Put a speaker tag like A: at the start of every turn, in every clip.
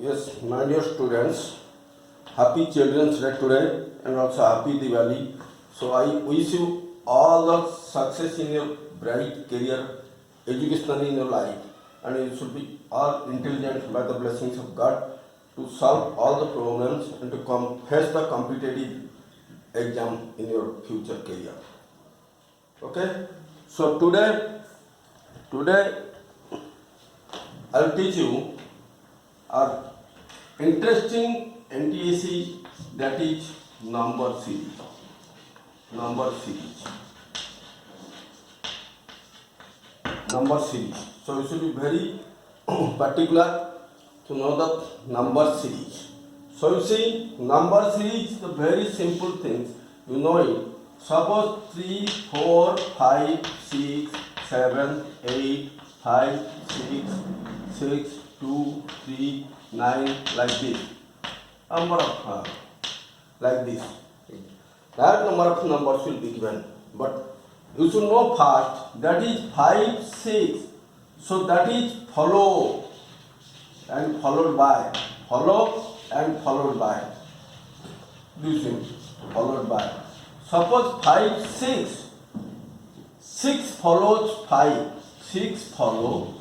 A: Yes, my dear students, happy Children's Day today and also happy Diwali. So I wish you all the success in your bright career, educationally in your life, and you should be all intelligent by the blessings of God to solve all the problems and to face the competitive exam in your future career. Okay? So today I'll teach you our interesting NTSC, that is number series. Number series. Number series. So you should be very particular to know the number series. So you see, number series, the very simple things. You know it. Suppose 3, 4, 5, 6, 7, 8, 5, 6, 2, 3, 9, like this. Number of like this. That number of numbers will be given. But you should know first, that is 5, 6. So that is follow and followed by. Follow and followed by. This is followed by. Suppose 5, 6. 6 follows 5. 6 follow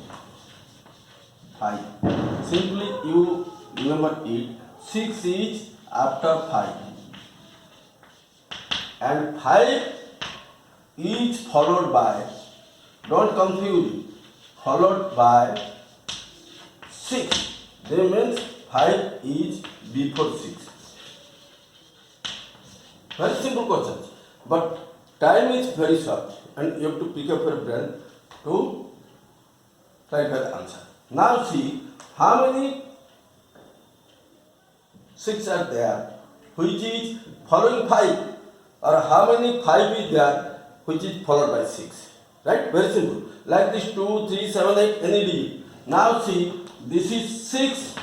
A: 5. Simply you remember it. 6 is after 5. And 5 is followed by, don't confuse it, followed by 6. That means 5 is before 6. Very simple questions. But time is very short and you have to pick up your brain to try the answer. Now see how many 6 are there which is following 5, or how many 5 is there which is followed by 6. Right? Very simple. Like this 2, 3, 7, 8, any digit. Now see, this is 6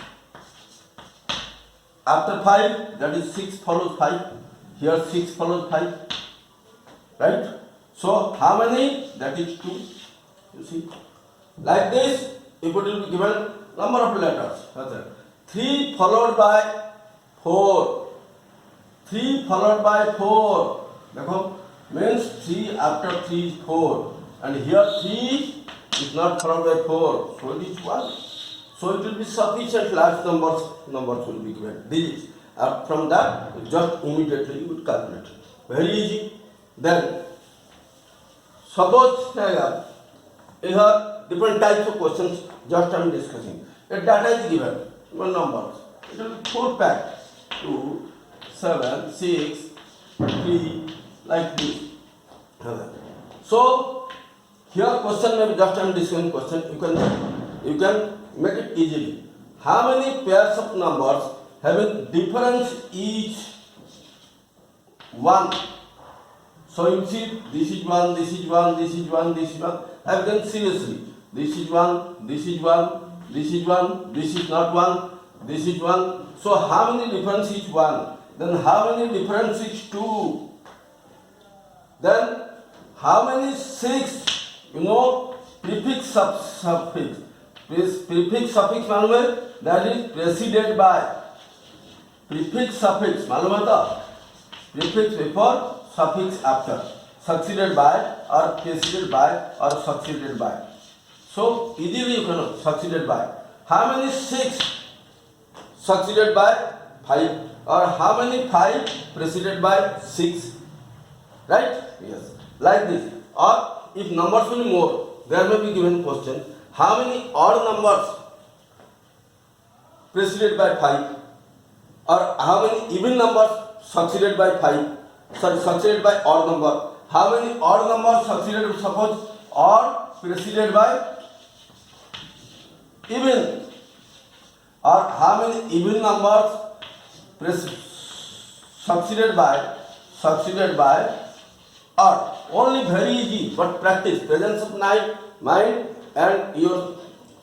A: after 5, that is 6 follows 5. Here 6 follows 5. Right? So how many? That is 2. You see? Like this, if it will be given number of letters. 3 followed by 4. 3 followed by 4. Means 3 after 3 is 4. And here 3 is not followed by 4. So it is 1. So it will be sufficient large numbers will be given. Digits. From that, just immediately you would calculate. Very easy. Then, suppose you have different types of questions, just I am discussing. A data is given, one numbers. It will be 4 pack. 2, 7, 6, 3, like this. So, here question may be just I am discussing question. You can make it easily. How many pairs of numbers having difference each 1? So you see, this is 1, this is 1, this is 1, this is 1. I have done seriously. This is 1, this is 1, this is 1, this is not 1, this is 1. So how many difference is 1? Then how many difference is 2? Then how many 6? Prefix suffix. Prefix suffix मालूम है? That is preceded by. Prefix suffix मालूम है तो? Prefix before, suffix after. Succeeded by or preceded by or succeeded by. So easily you can know succeeded by. How many 6 succeeded by 5? Or how many 5 preceded by 6? Right? Yes. Like this. Or if numbers will be more, there may be given question. How many odd numbers preceded by 5? Or how many even numbers succeeded by 5? Succeeded by odd number. How many odd numbers succeeded, suppose odd preceded by even? Or how many even numbers succeeded by odd? Only very easy, but practice, presence of mind and your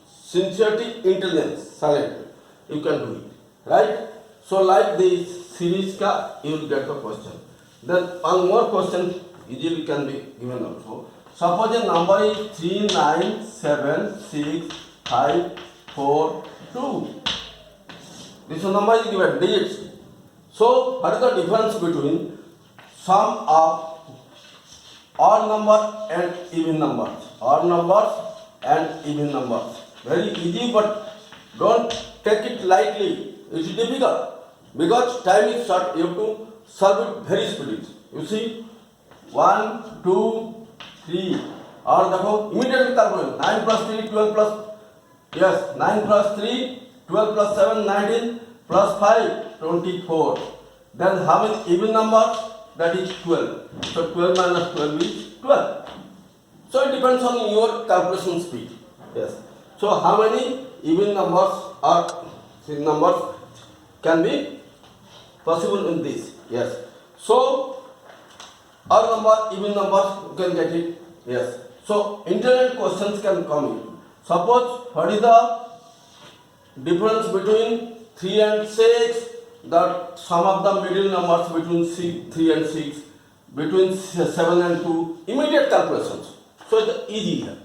A: sincerity, intelligence, silent. You can do it. Right? So like this series you will get the question. Then one more question easily can be given also. Suppose a number is 3, 9, 7, 6, 5, 4, 2. This number is given digits. So what is the difference between sum of odd number and even numbers? Odd numbers and even numbers. Very easy, but don't take it lightly. It's difficult because time is short. You have to solve it very speedily. You see, 1, 2, 3. और देखो immediately calculate. 9 plus 3, 12 plus, yes, 9 plus 3, 12 plus 7, 19 plus 5, 24. Then how many even numbers? That is 12. So 12 minus 12 is 12. So it depends on your calculation speed. Yes. So how many even numbers or numbers can be possible in this? Yes. So odd number, even numbers, you can get it. Yes. So internet questions can come in. Suppose what is the difference between 3 and 6? The sum of the middle numbers between 3 and 6, between 7 and 2. Immediate calculations. So it's easy है.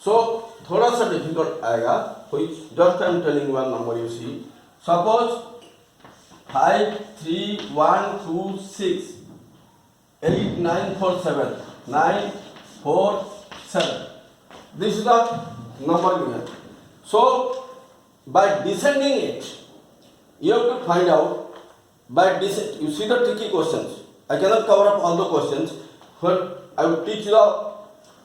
A: So थोड़ा सा difficult आएगा. Which just I am telling one number you see. Suppose 5, 3, 1, 2, 6, 8, 9, 4, 7, 9, 4, 7. This is the number given. So by descending it, you have to find out by descent. You see the tricky questions. I cannot cover up all the questions, but I will teach you the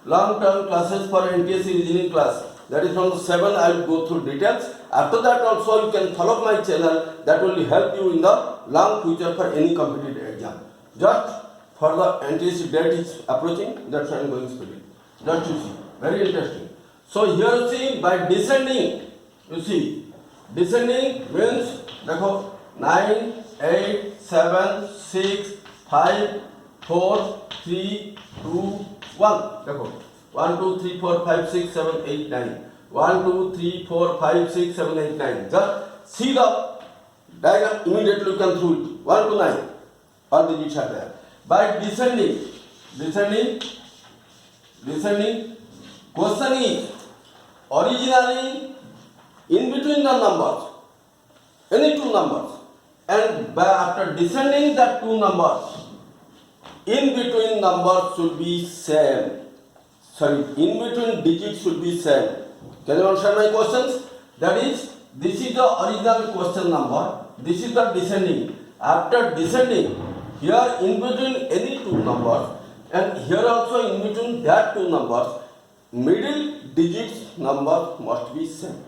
A: long-term classes for NTSC reasoning class. That is from the 7. I will go through details. After that also you can follow my channel. That will help you in the long future for any competitive exam. Just for the NTSC date is approaching. That's why I am going speedily. Just you see. Very interesting. So here you see by descending. You see descending means देखो 9, 8, 7, 6, 5, 4, 3, 2, 1. देखो 1, 2, 3, 4, 5, 6, 7, 8, 9. 1, 2, 3, 4, 5, 6, 7, 8, 9. Just see the diagram. Immediately you can through it. 1 to 9. All the digits are there. By descending. Question is originally in between the numbers, any two numbers, and by after descending that two numbers, in between numbers should be same. Sorry, in between digits should be same. Can you understand my questions? That is, this is the original question number. This is the descending. After descending, here in between any two numbers, and here also in between that two numbers, middle digits number must be same.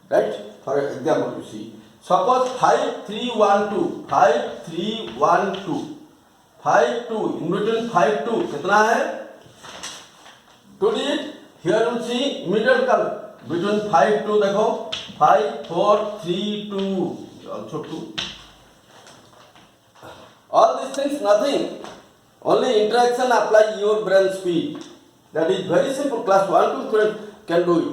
A: Right? For example, you see. Suppose 5, 3, 1, 2. 5, 3, 1, 2. 5, 2. In between 5, 2. कितना है? 2 digit. Here you see middle column. Between 5, 2 देखो. 5, 4, 3, 2. Also 2. All these things nothing. Only interaction apply your brain speed. That is very simple. Class 1 to 12 can do it.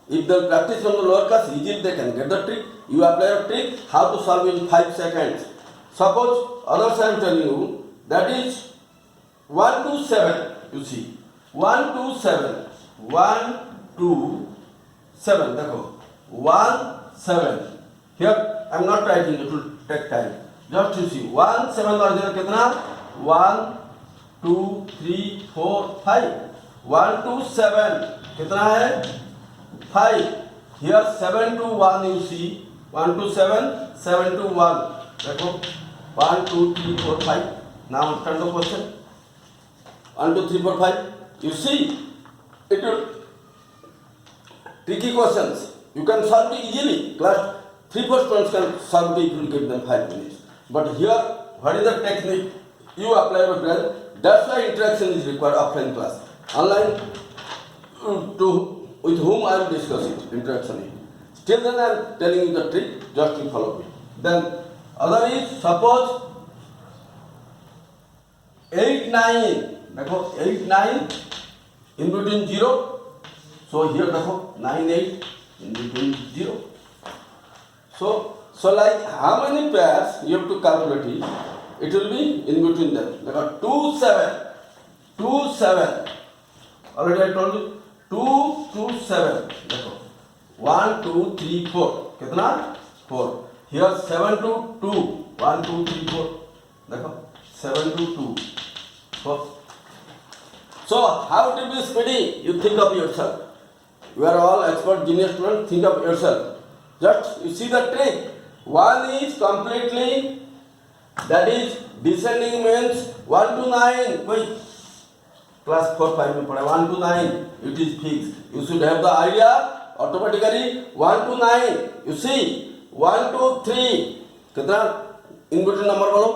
A: If they practice from the lower class, easily they can get the trick. You apply a trick, how to solve in 5 seconds. Suppose others I am telling you, that is 1 to 7. You see, 1 to 7. 1 to 7. देखो 1, 7. Here I am not writing. It will take time. Just you see 1, 7 और इधर कितना? 1, 2, 3, 4, 5. 1 to 7 कितना है? 5. Here 7 to 1 you see. 1 to 7, 7 to 1. देखो 1, 2, 3, 4, 5. Now turn the question. 1, 2, 3, 4, 5. You see, it will tricky questions. You can solve it easily. Class 3 4 students can solve it if you give them 5 minutes. But here, what is the technique? You apply your brain. That's why interaction is required offline class. Online, with whom I am discussing interaction. Still then I am telling you the trick, just you follow me. Then other is suppose 8, 9. देखो 8, 9 in between 0. So here देखो 9, 8 in between 0. So like how many pairs you have to calculate it? It will be in between them. देखो 2, 7. 2, 7. Already I told you. 2 to 7. देखो 1, 2, 3, 4. कितना? 4. here 7 to 2, 1 2 3 4 देखो 7 to 2 4. So how to be speedy? You think of yourself. You are all expert genius students. Think of yourself. Just you see the trick. One is completely, that is descending means 1 to 9. Wait. Class 4 5 में पढ़ा 1 to 9. It is fixed. You should have the idea automatically 1 to 9. You see 1 to 3 कितना in between number बोलो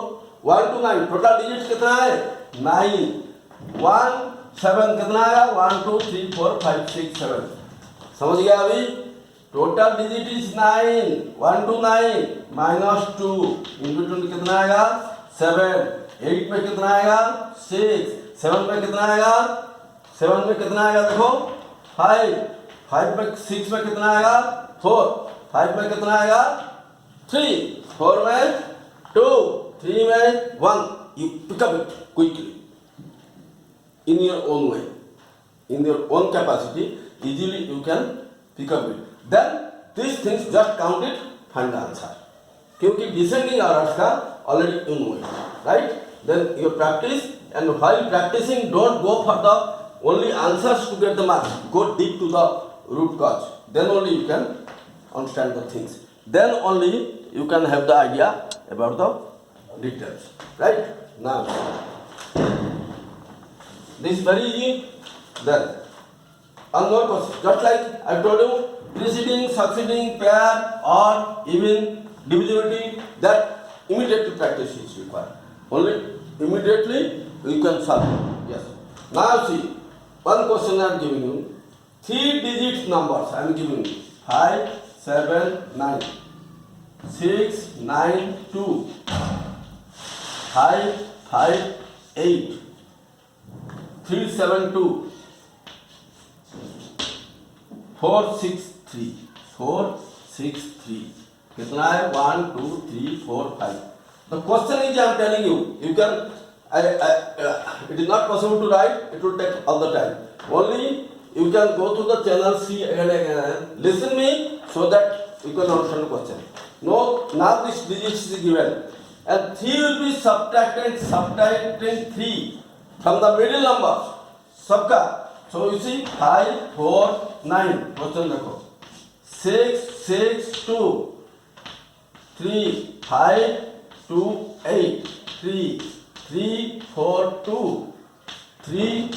A: 1 to 9 total digits कितना है 9. 1 7 कितना आया 1 2 3 4 5 6 7. समझ गया अभी total digit is 9. 1 to 9 minus 2 in between कितना आएगा 7. 8 में कितना आएगा 6. 7 में कितना आएगा 7 में कितना आएगा देखो 5. 5 में 6 में कितना आएगा 4. 5 में कितना आएगा 3. 4 में 2. 3 में 1. You pick up it quickly in your own way, in your own capacity. Easily you can pick up it. Then these things just count it, find the answer. क्योंकि descending orders का already you know it, right? Then you practice, and while practicing, don't go for the only answers to get the marks. Go deep to the root cause. Then only you can understand the things. Then only you can have the idea about the details, right? Now, this is very easy. Then one more question. Just like I told you, preceding, succeeding, pair, or even divisibility, that immediately practice is required. Only immediately you can solve. Yes. Now see, one question I am giving you. 3 digit numbers I am giving you. 5, 7, 9. 6, 9, 2. 5, 5, 8. 3, 7, 2. 4, 6, 3. 4, 6, 3. कितना है 1 2 3 4 5. The question is I am telling you. You can. It is not possible to write. It will take all the time. Only you can go to the channel, see again and again. Listen me so that you can understand the question. No, now this digits is given, and 3 will be subtracting 3 from the middle numbers. सबका. So you see 5 4 9. Question देखो 6 6 2 3 5 2 8 3 3 4 2 3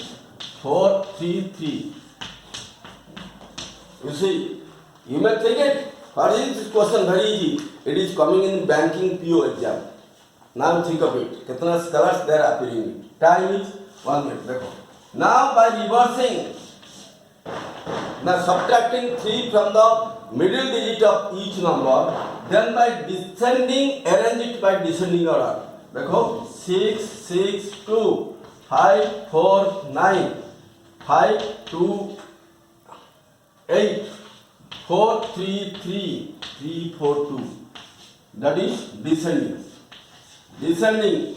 A: 4 3 3. You see, you may take it. What is this question? Very easy. It is coming in banking PO exam. Now think of it. कितना colors there are appearing. Time is 1 minute. देखो. Now by reversing, now subtracting 3 from the middle digit of each number, then by descending, arrange it by descending order. देखो 6 6 2 5 4 9 5 2 8 4 3 3 3 4 2. That is descending. Descending.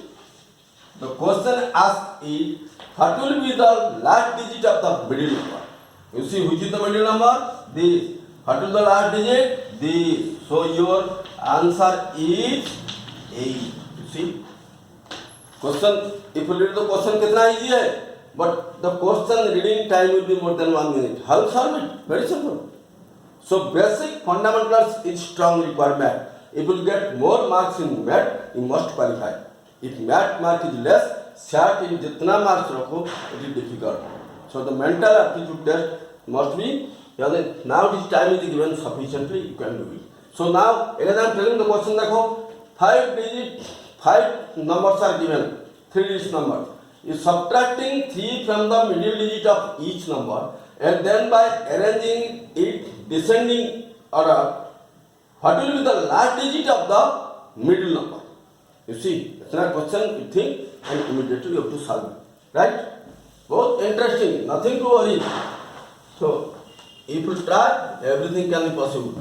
A: The question asked is, what will be the last digit of the middle number? You see, which is the middle number? This. What is the last digit? This. So your answer is 8. You see? Question, if you read the question, कितना easy है? But the question reading time will be more than 1 minute. How to solve it? Very simple. So basic fundamentals is strong requirement. If you get more marks in math, you must qualify. If math mark is less, SAT in जितना marks रखो, it is difficult. So the mental aptitude test must be. Now this time is given sufficiently, you can do it. So now again I am telling the question. देखो 5 numbers are given, 3 digit numbers. You subtracting 3 from the middle digit of each number, and then by arranging it descending order, what will be the last digit of the middle number? You see, it's not a question you think, and immediately you have to solve it. Right? Both interesting, nothing to worry. So, if you try, everything can be possible.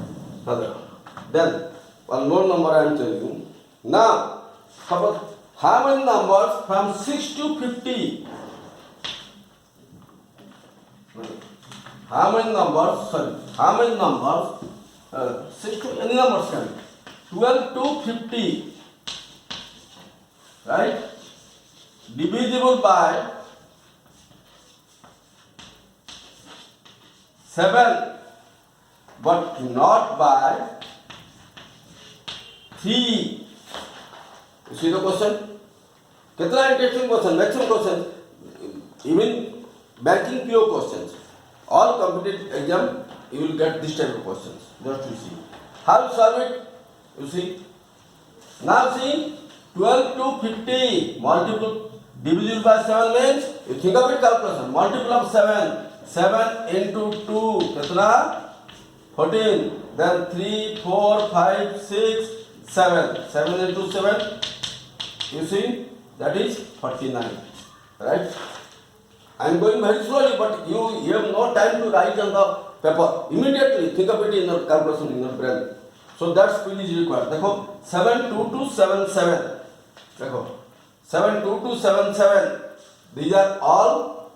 A: Then, one more number I am telling you. Now, how many numbers from 6 to 50? How many numbers, 6 to any numbers can be. 12 to 50, right, divisible by 7 but not by 3. You see the question? कितना interesting question, maximum question, even banking PO questions, all competitive exam you will get this type of questions. Just to see how to solve it. You see, now see 12 to 50 multiple divisible by 7 means you think of it calculation, multiple of 7 into 2 कितना 14, then 3 4 5 6 7 into 7, you see that is 49, right? I am going very slowly, but you have no time to write on the paper. Immediately think of it in your calculation in your brain. So that speed is required. देखो 72277, देखो 72277, these are all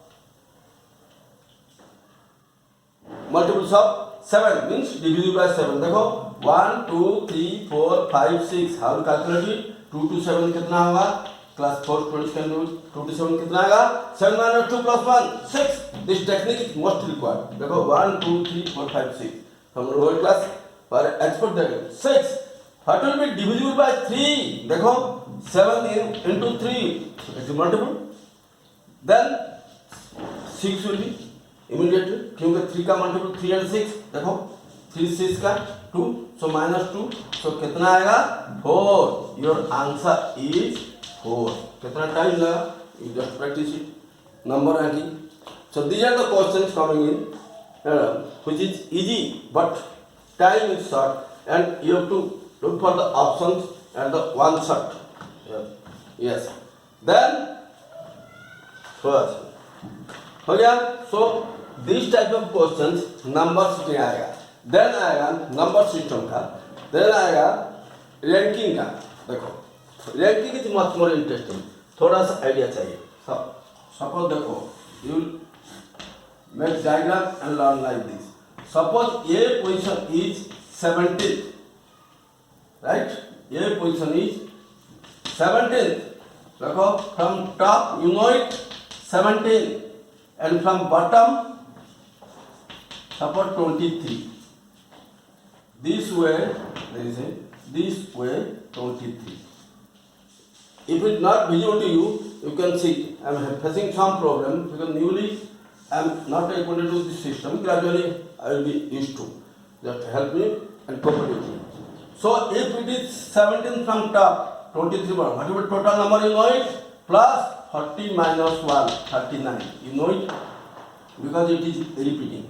A: multiples of 7 means divisible by 7. देखो 1 2 3 4 5 6, how to calculate it? 2 to 7 कितना होगा? Class 4 students can do it. 2 to 7 कितना आएगा? 7 minus 2 plus 1 6. This technique is most required. देखो 1 2 3 4 5 6. हम lower class पर एक्सपर्ट देंगे 6. What will be divisible by 3? देखो 7 into 3 it is multiple. Then 6 will be immediately, क्योंकि 3 का multiple 3 and 6. देखो 3 6 का 2, so minus 2, so कितना आएगा? 4. Your answer is 4. कितना टाइम लगा? You just practice it. Number ranking. So these are the questions coming in, which is easy, but time is short, and you have to look for the options and the one shot. Yes. Then first, हो गया. So this type of questions number system आएगा. Then आएगा number system का. Then आएगा ranking का. देखो ranking is much more interesting, थोड़ा सा आइडिया चाहिए. सपोज देखो you make diagram and learn like this. Suppose A position is 17, right? A position is 17. देखो from top you know it 17 and from bottom suppose 23. This way there is this way 23. If it not visible to you, you can see I am facing some problem because newly I am not acquainted with this system. Gradually I will be used to. Just help me and cooperate with me. So if it is 17 from top, 23 bottom, what will be total number? You know it, plus 40 minus 1, 39. You know it because it is repeating.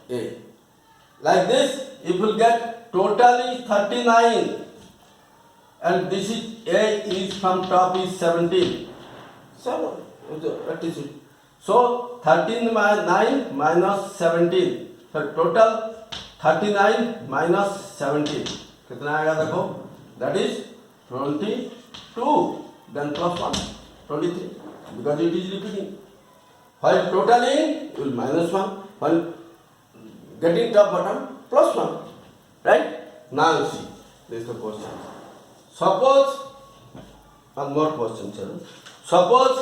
A: A. Like this, if you get totally 39, and this is A is from top is 17. So that is it. So 39 minus 17. So total 39 minus 17. कितना आएगा देखो? That is 22. Then plus 1, 23. Because it is repeating. While totaling, you will minus 1. While getting top bottom, plus 1. Right? Now you see, this is the question. Suppose, one more question, sir. Suppose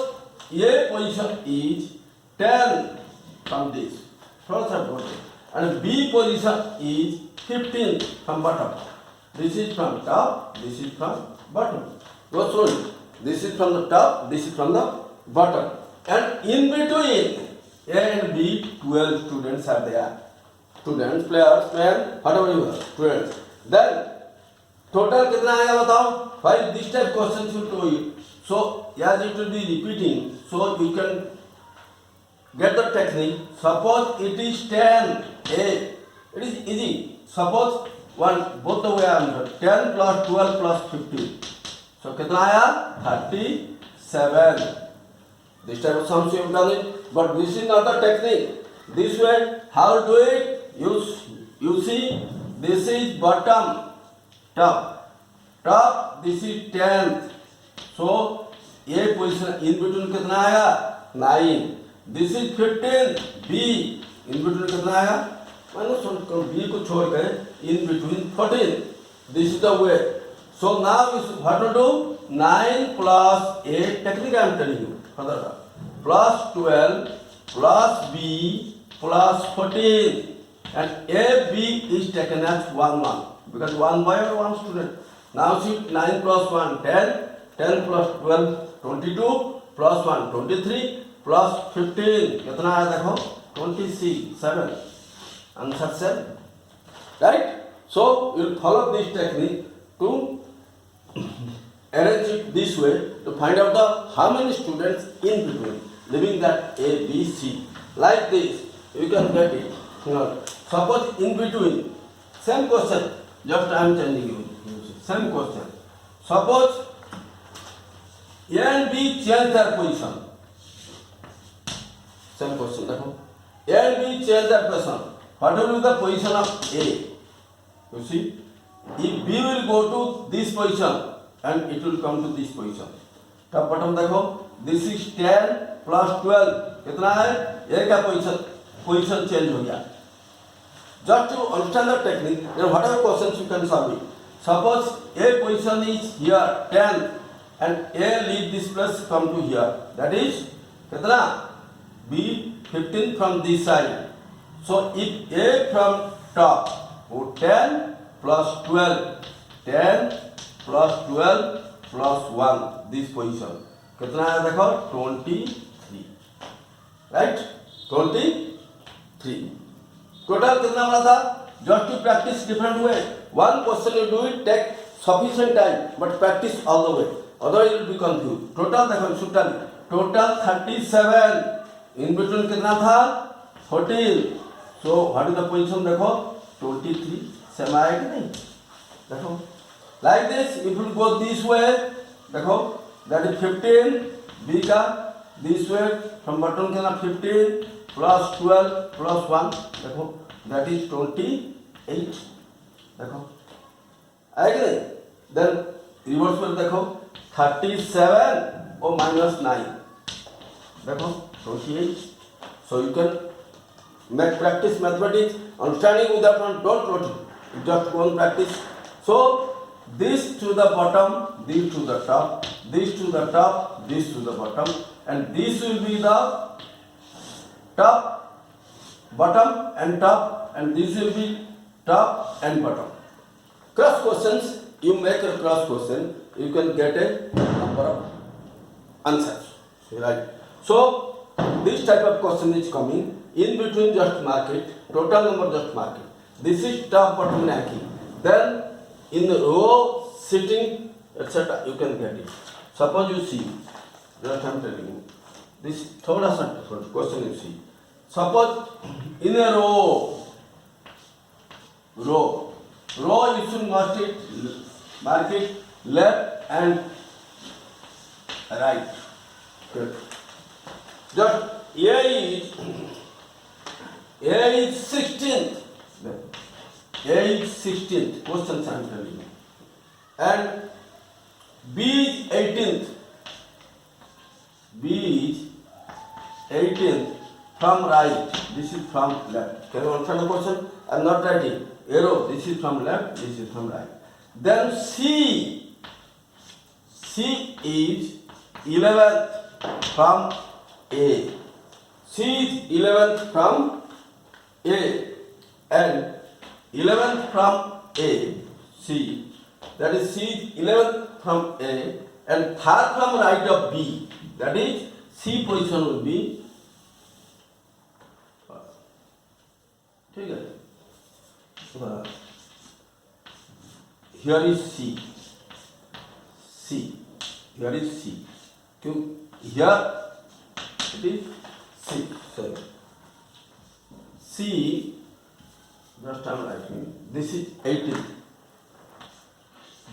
A: A position is 10 from this, and B position is 15 from bottom. This is from top, this is from bottom. Go slowly. This is from the top, this is from the bottom. And in between A and B, 12 students are there. Students, players, men, whatever you are, students. Then total कितना आएगा बताओ? While this type questions you do it, so as it will be repeating, so you can get the technique. Suppose it is 10 A, it is easy. Suppose one both the way I am 10 plus 12 plus 15. So कितना आया? 37. This type of sums you have done it, but this is not the technique. This way, how to do it? You see, this is bottom, top, this is 10th. So A position in between कितना आएगा? 9. This is 15th. B in between कितना आएगा? -1. B को छोड़ कर in between 14. This is the way. So now what to do? 9 plus 8, technically I am telling you, further, plus 12 plus B plus 14. And A, B is taken as 1, 1. Because 1 boy or 1 student. Now see 9 plus 1, 10. 10 plus 12, 22. Plus 1, 23. Plus 15. कितना आया देखो? 27. Answer 7. Right? So you will follow this technique to arrange it this way to find out the how many students in between living that A, B, C. Like this, you can get it. Suppose in between, same question, just I am telling you, same question. Suppose A and B change their position. Same question, देखो. A and B change their position. What will be the position of A? You see, if B will go to this position and it will come to this position. Top bottom देखो, this is 10 plus 12 कितना है? A का position change हो गया. Just to understand the technique, then whatever questions you can solve it. Suppose A position is here 10 and A leave this place come to here. That is कितना? B 15 from this side. So if A from top, 10 plus 12, 10 plus 12 plus 1, this position. कितना है देखो? 23. Right? 23. Total कितना बना था? Just to practice different way. One question you do it, take sufficient time, but practice all the way. Otherwise you will be confused. Total देखो, total 37. In between कितना था? 14. So what is the position देखो? 23. Same आया कि नहीं? देखो. Like this, if you go this way, देखो, that is 15. B का this way from bottom कितना 15 plus 12 plus 1. देखो, that is 28. देखो. आया कि नहीं? Then reverse में देखो 37 or minus 9. देखो 28. So you can make practice mathematics. Understanding without one, don't note it. Just go and practice. So this to the bottom, this to the top, this to the top, this to the bottom, and this will be the top, bottom and top, and this will be top and bottom. Cross questions, you make a cross question, you can get a number of answers. Right? So this type of question is coming. In between just mark it, total number just mark it. This is top, bottom, and then in the row, sitting, etc. you can get it. Suppose you see, just I am telling you, this thoda sa question you see. Suppose in a row you should mark it left and right. Good. Just A is 16th. A is 16th. Questions I am telling you. And B is 18th. B is 18th from right. This is from left. Can you understand the question? I am not writing. Arrow. This is from left. This is from right. Then C is 11th from A. C is 11th from A, and 11th from A, C, that is C is 11th from A, and third from right of B, that is C position will be ठीक है. Here is C. Here is C. Here it is C. Sorry. C, just I am writing, this is 18th.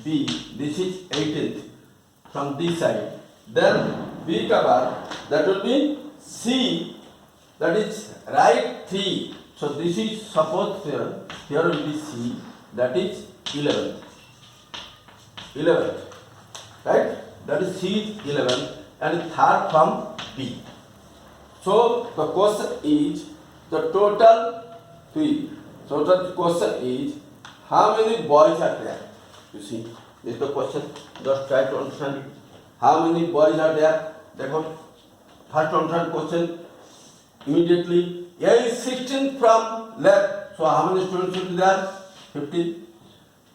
A: B, this is 18th from this side. Then B cover, that will be C, that is right 3. So this is suppose here will be C, that is 11th. 11th, right? That is C is 11th and third from B. So the question is the total 3. So the question is how many boys are there? You see, this is the question. Just try to understand it. How many boys are there? Dekho, first understand question. Immediately, A is 16 from left. So how many students will be there? 15.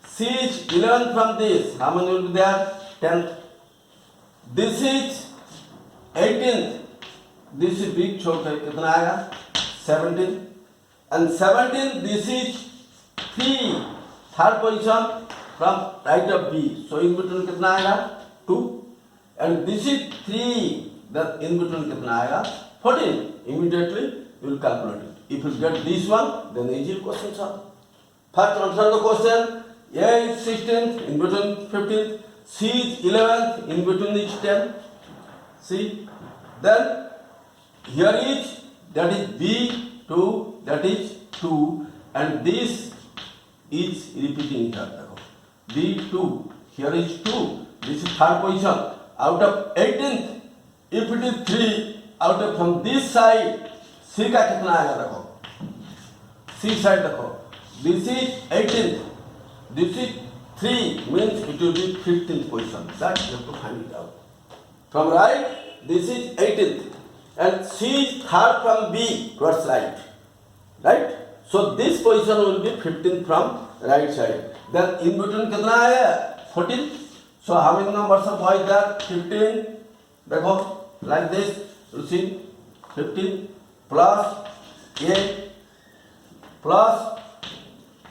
A: C is 11 from this. How many will be there? 10. This is 18. This is big छोटा कितना आएगा? 17. And 17. This is 3. Third position from right of B. So in between कितना आएगा? 2. And this is 3. That in between कितना आएगा? 14. Immediately you will calculate it. If you get this one, then easy question solve. First answer the question. A is 16, in between 15. C is 11, in between is 10. See. Then here is, that is B, 2, that is 2. And this is repeating here. B2, here is 2. This is third position. Out of 18th, if it is 3, out of from this side, C का कितना आएगा देखो, C side देखो, this is 18th, this is 3, means it will be 15th position. That you have to find it out. From right, this is 18th, and C is third from B towards right, right? So this position will be 15th from right side. Then in between कितना आएगा? 14. So how many numbers of boys there? 15. देखो, like this. You see, 15 plus 8 plus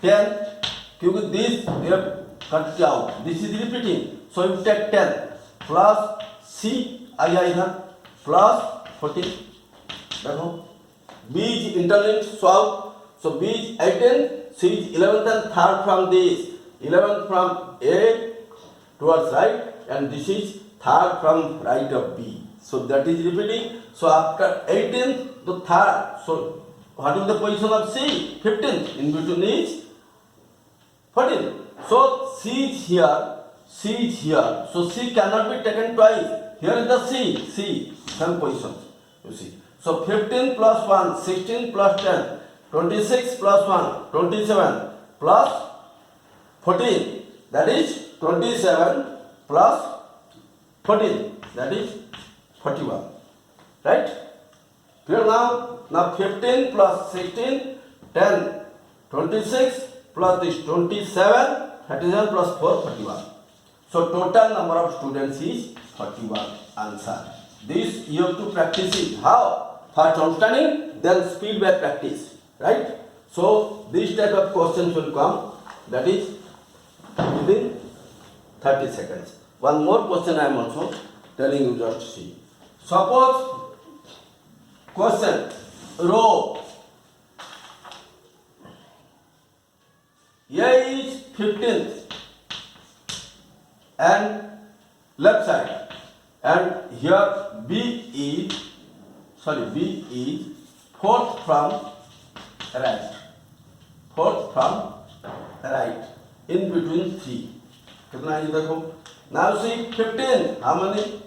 A: 10. क्योंकि this you have cut it out. This is repeating. So you take 10 plus C आया इधर plus 14. देखो, B is interlinked solve. So B is 18, C is 11th and third from this. 11 from A towards right, and this is third from right of B. So that is repeating. So after 18th, the third. So what is the position of C? 15th. In between is 14. So C is here. C is here. So C cannot be taken twice. Here is the C. Same position. You see. So 15 plus 1, 16 plus 10, 26 plus 1, 27 plus 14. That is 27 plus 14. That is 41. Right? Clear now? Now 15 plus 16, 10, 26 plus this 27, 37 plus 4, 41. So total number of students is 41. Answer. This you have to practice it. How? First understanding, then speed by practice. Right? So this type of questions will come. That is within 30 seconds. One more question I am also telling you, just see. Suppose question row A is 15th and left side, and here B is 4th from right. 4th from right. In between 3. कितना है देखो. Now see 15. How many?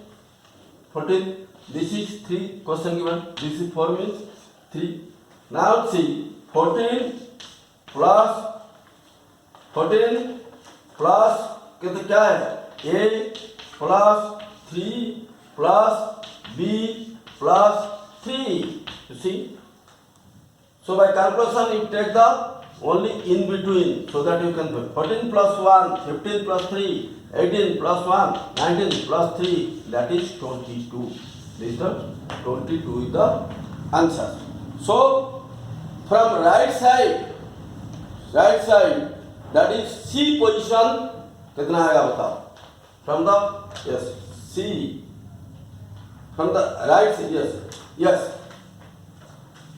A: 14. This is 3. Question given. This is 4 means 3. Now see 14 plus कितना क्या है? A plus 3 plus B plus 3. You see? So by calculation you take the only in between, so that you can put 14 plus 1, 15 plus 3, 18 plus 1, 19 plus 3, that is 22. This is the 22 is the answer. So from right side, that is C position, कितना आएगा बताओ? From the C, from the right side, yes.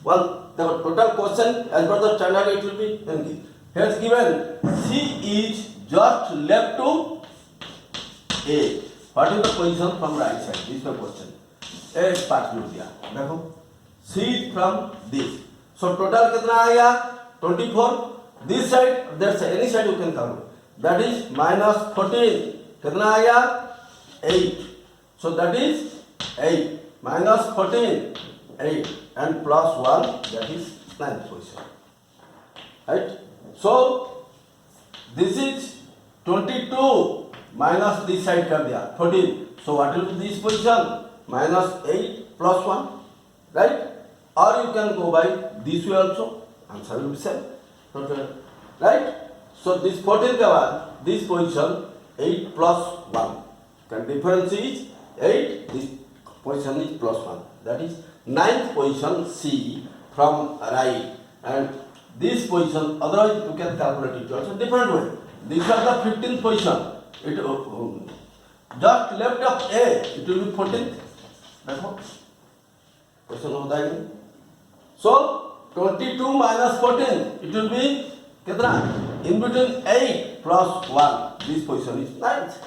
A: One. The total question as per the standard it will be then here is given C is just left to A. What is the position from right side? This is the question. A part मिल गया. देखो C is from this. So total कितना आएगा? 24. This side, that side, any side you can count. That is minus 14. कितना आएगा? 8. So that is 8 minus 14. 8 and plus 1, that is 9th position. Right? So this is 22 minus this side कर दिया 14. So what will be this position? Minus 8 plus 1, right? Or you can go by this way also. Answer will be same. Okay. Right? So this 14 के बाद this position 8 plus 1. Can difference is 8. This position is plus 1. That is ninth position C from right. And this position, otherwise you can calculate it also different way. These are the 15th position. It just left of A, it will be 14th. देखो question होता है. So 22 minus 14, it will be कितना? In between 8 plus 1. This position is 9th.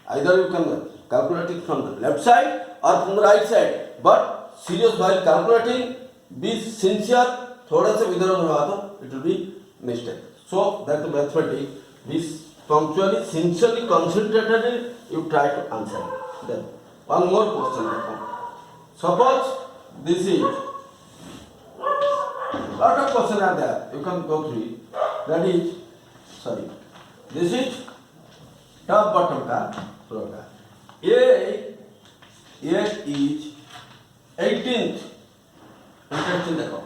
A: Either you can calculate it from the left side or from the right side. But serious while calculating, be sincere. थोड़ा सा इधर उधर हुआ तो it will be mistake. So that the mathematics, be punctually, sincerely, concentratedly, you try to answer. Then one more question. Suppose this is lot of questions are there. You can go through it. That is, sorry, this is top bottom का row का. A is 18th. Interesting देखो.